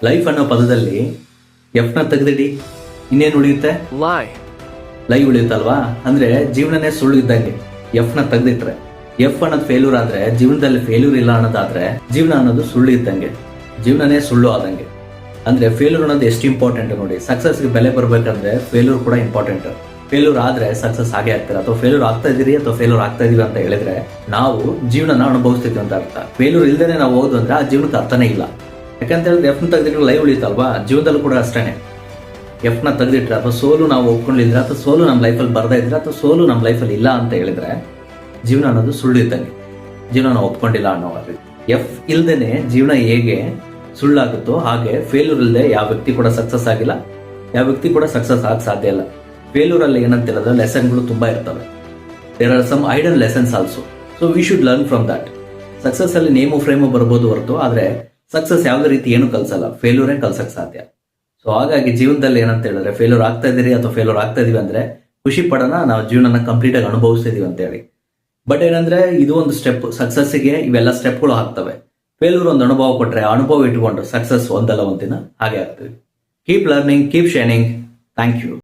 Life ಅನ್ನೋ ಪದದಲ್ಲಿ F ನ ತೆಗೆದಿಡಿ, ಇನ್ನೇನು ಉಳಿಯುತ್ತೆ? ಲೈ ಉಳಿಯುತ್ತಲ್ವಾ? ಅಂದ್ರೆ ಜೀವನನೇ ಸುಳ್ಳು ಇದ್ದಂಗೆ. ಎಫ್ ನ ತೆಗೆದಿಟ್ರೆ, ಎಫ್ ಅನ್ನೋದು ಫೇಲ್ಯೂರ್ ಆದ್ರೆ, ಜೀವನದಲ್ಲಿ ಫೇಲ್ಯೂರ್ ಇಲ್ಲ ಅನ್ನೋದಾದ್ರೆ ಜೀವನ ಅನ್ನೋದು ಸುಳ್ಳು ಇದ್ದಂಗೆ, ಜೀವನನೇ ಸುಳ್ಳು ಆದಂಗೆ. ಅಂದ್ರೆ ಫೇಲ್ಯೂರ್ ಅನ್ನೋದು ಎಷ್ಟು ಇಂಪಾರ್ಟೆಂಟ್ ನೋಡಿ. ಸಕ್ಸಸ್ಗೆ ಬೆಲೆ ಬರ್ಬೇಕಂದ್ರೆ ಫೇಲ್ಯೂರ್ ಕೂಡ ಇಂಪಾರ್ಟೆಂಟ್. ಫೇಲ್ಯೂರ್ ಆದ್ರೆ ಸಕ್ಸಸ್ ಆಗೇ ಆಗ್ತಾರೆ. ಅಥವಾ ಫೇಲ್ಯೂರ್ ಆಗ್ತಾ ಇದೀರಿ ಅಥವಾ ಫೇಲ್ಯೂರ್ ಆಗ್ತಾ ಇದೀವಿ ಅಂತ ಹೇಳಿದ್ರೆ ನಾವು ಜೀವನನ ಅನುಭವಿಸ್ತಿದ್ವಿ ಅಂತ ಅರ್ಥ. ಫೇಲ್ಯೂರ್ ಇಲ್ದೇನೆ ನಾವು ಹೋದ್ವು ಅಂದ್ರೆ ಆ ಜೀವನಕ್ಕೆ ಅರ್ಥನೇ ಇಲ್ಲ. ಯಾಕಂತ ಹೇಳಿದ್ರೆ ಎಫ್ ನ ತೆಗೆದಿಟ್ರೆ ಲೈವ್ ಉಳಿಯುತ್ತಲ್ವಾ? ಜೀವನದಲ್ಲೂ ಕೂಡ ಅಷ್ಟೇನೆ. ಎಫ್ ನ ತೆಗೆದಿಟ್ರೆ ಅಥವಾ ಸೋಲು ನಾವು ಒಪ್ಕೊಂಡಿದ್ರೆ ಅಥವಾ ಸೋಲು ನಮ್ಮ ಲೈಫಲ್ಲಿ ಬರ್ತಾ ಇದ್ರೆ ಅಥವಾ ಸೋಲು ನಮ್ಮ ಲೈಫಲ್ಲಿ ಇಲ್ಲ ಅಂತ ಹೇಳಿದ್ರೆ ಜೀವನ ಅನ್ನೋದು ಸುಳ್ಳು ಇದ್ದಂಗೆ, ಜೀವನ ನಾವು ಒಪ್ಕೊಂಡಿಲ್ಲ ಅನ್ನೋ. ಎಫ್ ಇಲ್ದೇನೆ ಜೀವನ ಹೇಗೆ ಸುಳ್ಳಾಗುತ್ತೋ ಹಾಗೆ ಫೇಲ್ಯೂರ್ ಇಲ್ಲದೆ ಯಾವ ವ್ಯಕ್ತಿ ಕೂಡ ಸಕ್ಸಸ್ ಆಗಿಲ್ಲ, ಯಾವ ವ್ಯಕ್ತಿ ಕೂಡ ಸಕ್ಸಸ್ ಆಗ ಸಾಧ್ಯ ಇಲ್ಲ. ಫೇಲ್ಯೂರ್ ಅಲ್ಲಿ ಏನಂತ ಹೇಳಿದ್ರೆ ಲೆಸನ್ಗಳು ತುಂಬಾ ಇರ್ತವೆ. There are some hidden lessons also. So we should learn from that. Success ಅಲ್ಲಿ ನೇಮು ಫ್ರೇಮು ಬರ್ಬೋದು ಹೊರತು, ಆದ್ರೆ ಸಕ್ಸಸ್ ಯಾವುದೇ ರೀತಿ ಏನು ಕಲ್ಸಲ್ಲ, ಫೇಲ್ಯೂರೇ ಕಲ್ಸಕ್ ಸಾಧ್ಯ. ಸೊ ಹಾಗಾಗಿ ಜೀವನದಲ್ಲಿ ಏನಂತ ಹೇಳಿದ್ರೆ ಫೇಲ್ಯೂರ್ ಆಗ್ತಾ ಇದೀರಿ ಅಥವಾ ಫೇಲ್ಯೂರ್ ಆಗ್ತಾ ಇದೀವಿ ಅಂದ್ರೆ ಖುಷಿ ಪಡೋಣ, ನಾವು ಜೀವನನ ಕಂಪ್ಲೀಟ್ ಆಗಿ ಅನುಭವಿಸ್ತಿದೀವಿ ಅಂತ ಹೇಳಿ. ಬಟ್ ಏನಂದ್ರೆ ಇದು ಒಂದು ಸ್ಟೆಪ್. ಸಕ್ಸಸ್ಗೆ ಇವೆಲ್ಲ ಸ್ಟೆಪ್ಗಳು ಆಗ್ತವೆ. ಫೇಲ್ಯೂರ್ ಒಂದು ಅನುಭವ ಕೊಟ್ರೆ, ಅನುಭವ ಇಟ್ಕೊಂಡು ಸಕ್ಸಸ್ ಒಂದಲ್ಲ ಒಂದಿನ ಹಾಗೆ ಆಗ್ತದೆ. Keep learning, keep shining. Thank you.